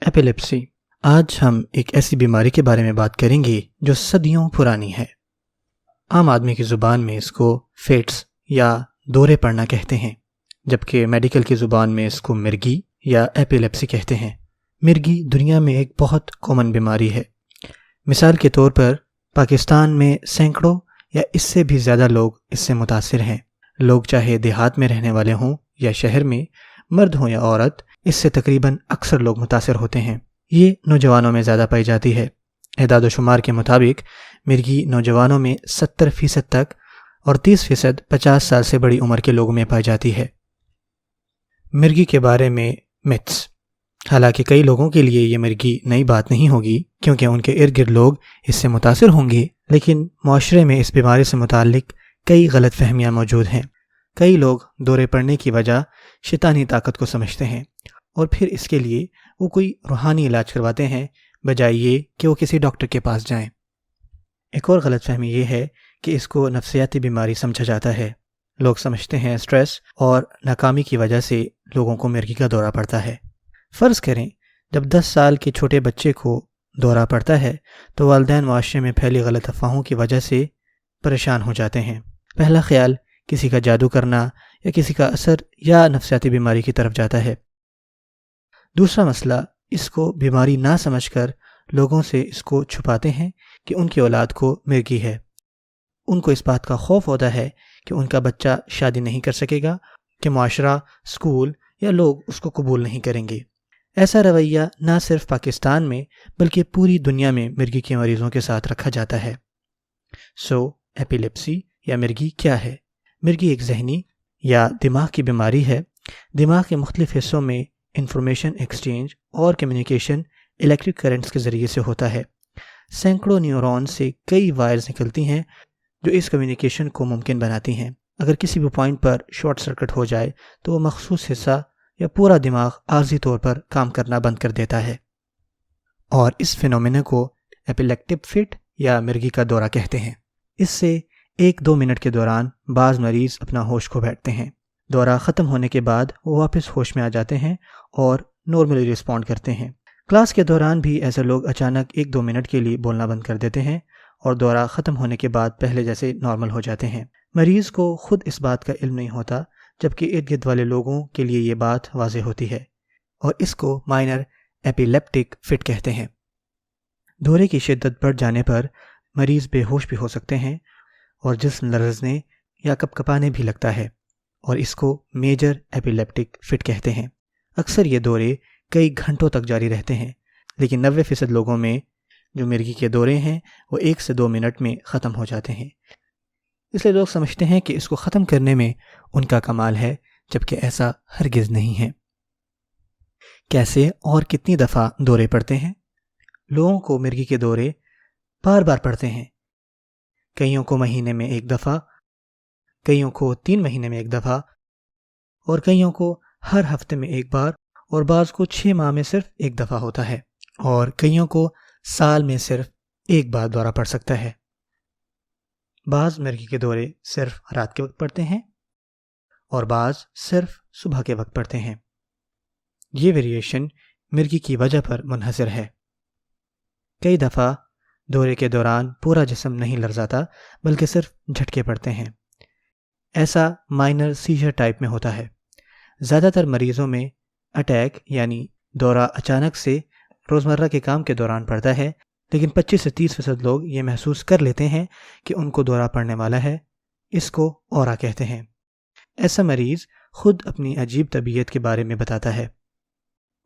Epilepsy. آج ہم ایک ایسی بیماری کے بارے میں بات کریں گے جو صدیوں پرانی ہے۔ عام آدمی کی زبان میں اس کو فٹس یا دورے پڑنا کہتے ہیں، جبکہ میڈیکل کی زبان میں اس کو مرگی یا ایپیلیپسی کہتے ہیں۔ مرگی دنیا میں ایک بہت کامن بیماری ہے۔ مثال کے طور پر پاکستان میں سینکڑوں یا اس سے بھی زیادہ لوگ اس سے متاثر ہیں۔ لوگ چاہے دیہات میں رہنے والے ہوں یا شہر میں، مرد ہوں یا عورت، اس سے تقریباً اکثر لوگ متاثر ہوتے ہیں۔ یہ نوجوانوں میں زیادہ پائی جاتی ہے۔ اعداد و شمار کے مطابق مرگی نوجوانوں میں 70% تک اور 30% 50 سال سے بڑی عمر کے لوگوں میں پائی جاتی ہے۔ مرگی کے بارے میں متس۔ حالانکہ کئی لوگوں کے لیے یہ مرگی نئی بات نہیں ہوگی کیونکہ ان کے ارد گرد لوگ اس سے متاثر ہوں گے، لیکن معاشرے میں اس بیماری سے متعلق کئی غلط فہمیاں موجود ہیں۔ کئی لوگ دورے پڑنے کی وجہ شیطانی طاقت کو سمجھتے ہیں اور پھر اس کے لیے وہ کوئی روحانی علاج کرواتے ہیں بجائے یہ کہ وہ کسی ڈاکٹر کے پاس جائیں۔ ایک اور غلط فہمی یہ ہے کہ اس کو نفسیاتی بیماری سمجھا جاتا ہے۔ لوگ سمجھتے ہیں اسٹریس اور ناکامی کی وجہ سے لوگوں کو مرگی کا دورہ پڑتا ہے۔ فرض کریں جب 10 سال کے چھوٹے بچے کو دورہ پڑتا ہے تو والدین معاشرے میں پھیلی غلط افواہوں کی وجہ سے پریشان ہو جاتے ہیں۔ پہلا خیال کسی کا جادو کرنا یا کسی کا اثر یا نفسیاتی بیماری کی طرف جاتا ہے۔ دوسرا مسئلہ، اس کو بیماری نہ سمجھ کر لوگوں سے اس کو چھپاتے ہیں کہ ان کی اولاد کو مرگی ہے۔ ان کو اس بات کا خوف ہوتا ہے کہ ان کا بچہ شادی نہیں کر سکے گا، کہ معاشرہ، اسکول یا لوگ اس کو قبول نہیں کریں گے۔ ایسا رویہ نہ صرف پاکستان میں بلکہ پوری دنیا میں مرگی کے مریضوں کے ساتھ رکھا جاتا ہے۔ ایپیلیپسی یا مرگی کیا ہے؟ مرگی ایک ذہنی یا دماغ کی بیماری ہے۔ دماغ کے مختلف حصوں میں انفارمیشن ایکسچینج اور کمیونیکیشن الیکٹرک کرنٹس کے ذریعے سے ہوتا ہے۔ سینکڑوں نیورون سے کئی وائرز نکلتی ہیں جو اس کمیونیکیشن کو ممکن بناتی ہیں۔ اگر کسی بھی پوائنٹ پر شارٹ سرکٹ ہو جائے تو وہ مخصوص حصہ یا پورا دماغ عارضی طور پر کام کرنا بند کر دیتا ہے، اور اس فینومینا کو ایپیلیکٹک فٹ یا مرگی کا دورہ کہتے ہیں۔ اس سے 1-2 منٹ کے دوران بعض مریض اپنا ہوش کھو بیٹھتے ہیں۔ دورہ ختم ہونے کے بعد وہ واپس ہوش میں آ جاتے ہیں اور نارملی رسپونڈ کرتے ہیں۔ کلاس کے دوران بھی ایسے لوگ اچانک 1-2 منٹ کے لیے بولنا بند کر دیتے ہیں اور دورہ ختم ہونے کے بعد پہلے جیسے نارمل ہو جاتے ہیں۔ مریض کو خود اس بات کا علم نہیں ہوتا، جبکہ ارد گرد والے لوگوں کے لیے یہ بات واضح ہوتی ہے، اور اس کو مائنر ایپیلیپٹک فٹ کہتے ہیں۔ دورے کی شدت بڑھ جانے پر مریض بے ہوش بھی ہو سکتے ہیں اور جسم لرزنے یا کپکپانے بھی لگتا ہے، اور اس کو میجر ایپیلیپٹک فٹ کہتے ہیں۔ اکثر یہ دورے کئی گھنٹوں تک جاری رہتے ہیں، لیکن 90% لوگوں میں جو مرگی کے دورے ہیں وہ 1 سے 2 منٹ میں ختم ہو جاتے ہیں۔ اس لیے لوگ سمجھتے ہیں کہ اس کو ختم کرنے میں ان کا کمال ہے، جبکہ ایسا ہرگز نہیں ہے۔ کیسے اور کتنی دفعہ دورے پڑتے ہیں؟ لوگوں کو مرگی کے دورے بار بار پڑتے ہیں۔ کئیوں کو مہینے میں 1 دفعہ، کئیوں کو 3 مہینے میں 1 دفعہ، اور کئیوں کو ہر ہفتے میں 1 بار، اور بعض کو 6 ماہ میں صرف 1 دفعہ ہوتا ہے، اور کئیوں کو سال میں صرف 1 بار دورہ پڑ سکتا ہے۔ بعض مرگی کے دورے صرف رات کے وقت پڑتے ہیں اور بعض صرف صبح کے وقت پڑتے ہیں۔ یہ ویریشن مرگی کی وجہ پر منحصر ہے۔ کئی دفعہ دورے کے دوران پورا جسم نہیں لرزاتا بلکہ صرف جھٹکے پڑتے ہیں۔ ایسا مائنر سیجر ٹائپ میں ہوتا ہے۔ زیادہ تر مریضوں میں اٹیک یعنی دورہ اچانک سے روزمرہ کے کام کے دوران پڑتا ہے، لیکن 25 سے 30% لوگ یہ محسوس کر لیتے ہیں کہ ان کو دورہ پڑنے والا ہے۔ اس کو اورا کہتے ہیں۔ ایسا مریض خود اپنی عجیب طبیعت کے بارے میں بتاتا ہے۔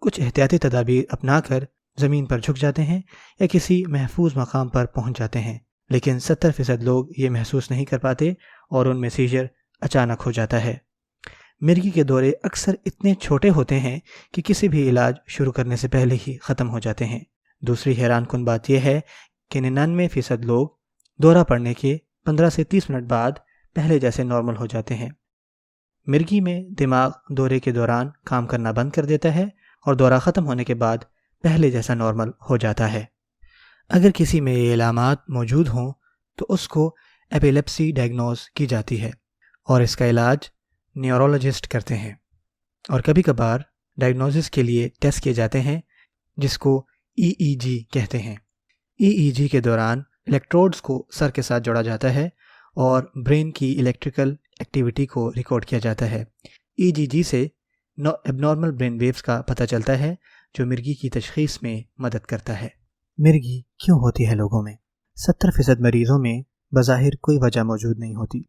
کچھ احتیاطی تدابیر اپنا کر زمین پر جھک جاتے ہیں یا کسی محفوظ مقام پر پہنچ جاتے ہیں، لیکن 70% لوگ یہ محسوس نہیں کر پاتے اور ان میں سیجر اچانک ہو جاتا ہے۔ مرگی کے دورے اکثر اتنے چھوٹے ہوتے ہیں کہ کسی بھی علاج شروع کرنے سے پہلے ہی ختم ہو جاتے ہیں۔ دوسری حیران کن بات یہ ہے کہ 99% لوگ دورہ پڑنے کے 15 سے 30 منٹ بعد پہلے جیسے نارمل ہو جاتے ہیں۔ مرگی میں دماغ دورے کے دوران کام کرنا بند کر دیتا ہے اور دورہ ختم ہونے کے بعد پہلے جیسا نارمل ہو جاتا ہے۔ اگر کسی میں یہ علامات موجود ہوں تو اس کو ایپیلیپسی ڈائگنوز کی جاتی ہے اور اس کا علاج نیورولوجسٹ کرتے ہیں، اور کبھی کبھار ڈائگنوزس کے لیے ٹیسٹ کیے جاتے ہیں جس کو EEG کہتے ہیں۔ EEG کے دوران الیکٹروڈز کو سر کے ساتھ جوڑا جاتا ہے اور برین کی الیکٹریکل ایکٹیویٹی کو ریکارڈ کیا جاتا ہے۔ EEG سے اب نارمل برین ویوز کا پتہ چلتا ہے جو مرگی کی تشخیص میں مدد کرتا ہے۔ مرگی کیوں ہوتی ہے لوگوں میں؟ 70% مریضوں میں بظاہر کوئی وجہ موجود نہیں ہوتی۔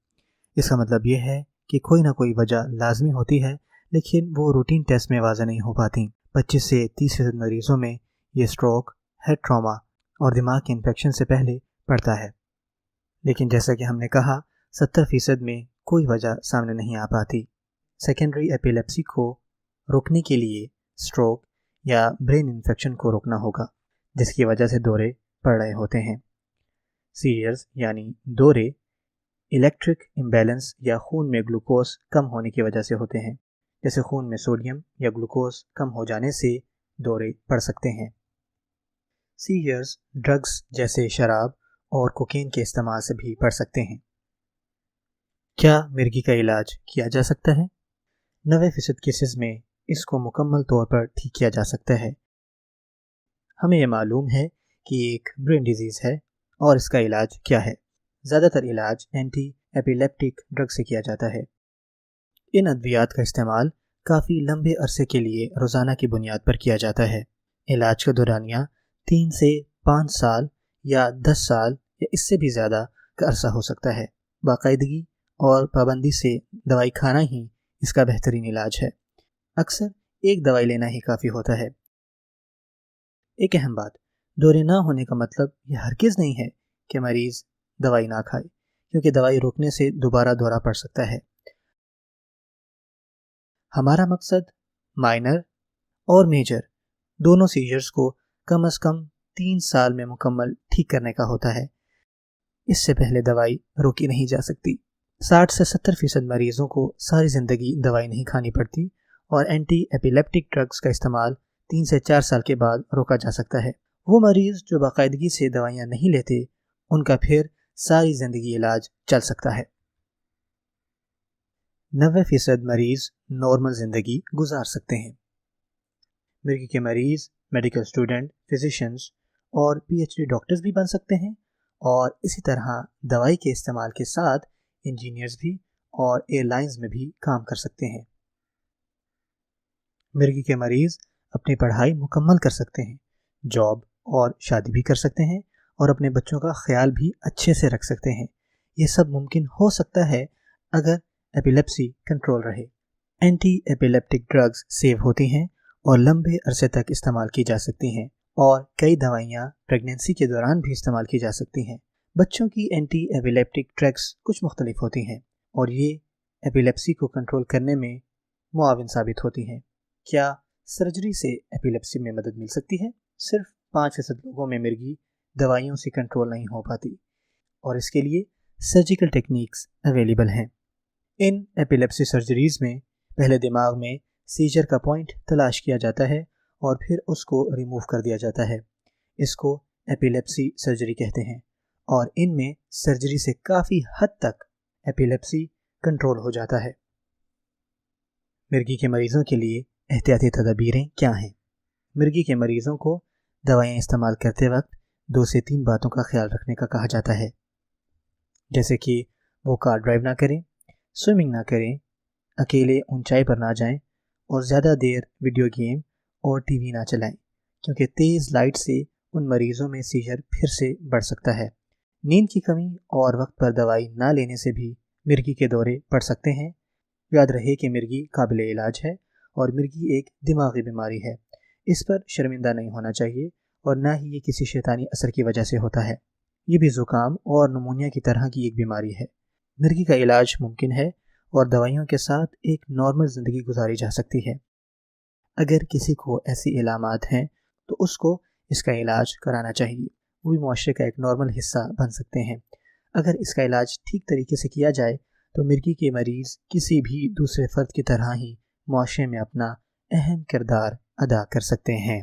اس کا مطلب یہ ہے کہ کوئی نہ کوئی وجہ لازمی ہوتی ہے، لیکن وہ روٹین ٹیسٹ میں واضح نہیں ہو پاتی۔ 25 سے 30% مریضوں میں یہ اسٹروک، ہیڈ ٹراما اور دماغ کے انفیکشن سے پہلے پڑتا ہے، لیکن جیسا کہ ہم نے کہا 70% میں کوئی وجہ سامنے نہیں آ پاتی۔ سیکنڈری ایپیلیپسی کو روکنے کے لیے اسٹروک یا برین انفیکشن کو روکنا ہوگا، جس کی وجہ سے دورے پڑ رہے ہوتے ہیں۔ سیریئرز یعنی دورے الیکٹرک امبیلنس یا خون میں گلوکوز کم ہونے کی وجہ سے ہوتے ہیں، جیسے خون میں سوڈیم یا گلوکوز کم ہو جانے سے دورے پڑ سکتے ہیں۔ سیریئرز ڈرگز جیسے شراب اور کوکین کے استعمال سے بھی پڑ سکتے ہیں۔ کیا مرگی کا علاج کیا جا سکتا ہے؟ 90% کیسز میں اس کو مکمل طور پر ٹھیک کیا جا سکتا ہے۔ ہمیں یہ معلوم ہے کہ یہ ایک برین ڈیزیز ہے اور اس کا علاج کیا ہے۔ زیادہ تر علاج اینٹی ایپیلیپٹک ڈرگ سے کیا جاتا ہے۔ ان ادویات کا استعمال کافی لمبے عرصے کے لیے روزانہ کی بنیاد پر کیا جاتا ہے۔ علاج کا دورانیہ 3 سے 5 سال یا 10 سال یا اس سے بھی زیادہ کا عرصہ ہو سکتا ہے۔ باقاعدگی اور پابندی سے دوائی کھانا ہی اس کا بہترین علاج ہے۔ اکثر ایک دوائی لینا ہی کافی ہوتا ہے۔ ایک اہم بات، دورے نہ ہونے کا مطلب یہ ہرگز نہیں ہے کہ مریض دوائی نہ کھائے، کیونکہ دوائی روکنے سے دوبارہ دورہ پڑ سکتا ہے۔ ہمارا مقصد مائنر اور میجر دونوں سیجرز کو کم از کم 3 سال میں مکمل ٹھیک کرنے کا ہوتا ہے۔ اس سے پہلے دوائی روکی نہیں جا سکتی۔ 60 سے 70% مریضوں کو ساری زندگی دوائی نہیں کھانی پڑتی اور اینٹی ایپیلیپٹک ڈرگز کا استعمال 3 سے 4 سال کے بعد روکا جا سکتا ہے۔ وہ مریض جو باقاعدگی سے دوائیاں نہیں لیتے، ان کا پھر ساری زندگی علاج چل سکتا ہے۔ 90% مریض نارمل زندگی گزار سکتے ہیں۔ مرگی کے مریض میڈیکل اسٹوڈنٹ، فزیشنز اور PhD ڈاکٹرز بھی بن سکتے ہیں، اور اسی طرح دوائی کے استعمال کے ساتھ انجینئرز بھی اور ایئر لائنز میں بھی کام کر سکتے ہیں۔ مرگی کے مریض اپنی پڑھائی مکمل کر سکتے ہیں، جاب اور شادی بھی کر سکتے ہیں، اور اپنے بچوں کا خیال بھی اچھے سے رکھ سکتے ہیں۔ یہ سب ممکن ہو سکتا ہے اگر ایپیلیپسی کنٹرول رہے۔ اینٹی ایپیلیپٹک ڈرگز سیو ہوتی ہیں اور لمبے عرصے تک استعمال کی جا سکتی ہیں، اور کئی دوائیاں پریگنینسی کے دوران بھی استعمال کی جا سکتی ہیں۔ بچوں کی اینٹی ایپیلیپٹک ڈرگز کچھ مختلف ہوتی ہیں، اور یہ ایپیلیپسی کو کنٹرول کرنے میں معاون ثابت ہوتی ہیں۔ کیا سرجری سے ایپیلیپسی میں مدد مل سکتی ہے؟ صرف 5% لوگوں میں مرگی دوائیوں سے کنٹرول نہیں ہو پاتی، اور اس کے لیے سرجیکل ٹیکنیکس اویلیبل ہیں۔ ان ایپیلیپسی سرجریز میں پہلے دماغ میں سیجر کا پوائنٹ تلاش کیا جاتا ہے اور پھر اس کو ریموو کر دیا جاتا ہے۔ اس کو ایپیلیپسی سرجری کہتے ہیں، اور ان میں سرجری سے کافی حد تک ایپیلیپسی کنٹرول ہو جاتا ہے۔ مرگی کے مریضوں کے لیے احتیاطی تدابیریں کیا ہیں؟ مرگی کے مریضوں کو دوائیں استعمال کرتے وقت 2 سے 3 باتوں کا خیال رکھنے کا کہا جاتا ہے، جیسے کہ وہ کار ڈرائیو نہ کریں، سوئمنگ نہ کریں، اکیلے اونچائی پر نہ جائیں، اور زیادہ دیر ویڈیو گیم اور ٹی وی نہ چلائیں، کیونکہ تیز لائٹ سے ان مریضوں میں سیجر پھر سے بڑھ سکتا ہے۔ نیند کی کمی اور وقت پر دوائی نہ لینے سے بھی مرگی کے دورے پڑ سکتے ہیں۔ یاد رہے کہ مرگی قابل علاج ہے، اور مرگی ایک دماغی بیماری ہے۔ اس پر شرمندہ نہیں ہونا چاہیے، اور نہ ہی یہ کسی شیطانی اثر کی وجہ سے ہوتا ہے۔ یہ بھی زکام اور نمونیا کی طرح کی ایک بیماری ہے۔ مرگی کا علاج ممکن ہے، اور دوائیوں کے ساتھ ایک نارمل زندگی گزاری جا سکتی ہے۔ اگر کسی کو ایسی علامات ہیں تو اس کو اس کا علاج کرانا چاہیے، وہ بھی معاشرے کا ایک نارمل حصہ بن سکتے ہیں۔ اگر اس کا علاج ٹھیک طریقے سے کیا جائے تو مرگی کے مریض کسی بھی دوسرے فرد کی طرح ہی معاشرے میں اپنا اہم کردار ادا کر سکتے ہیں۔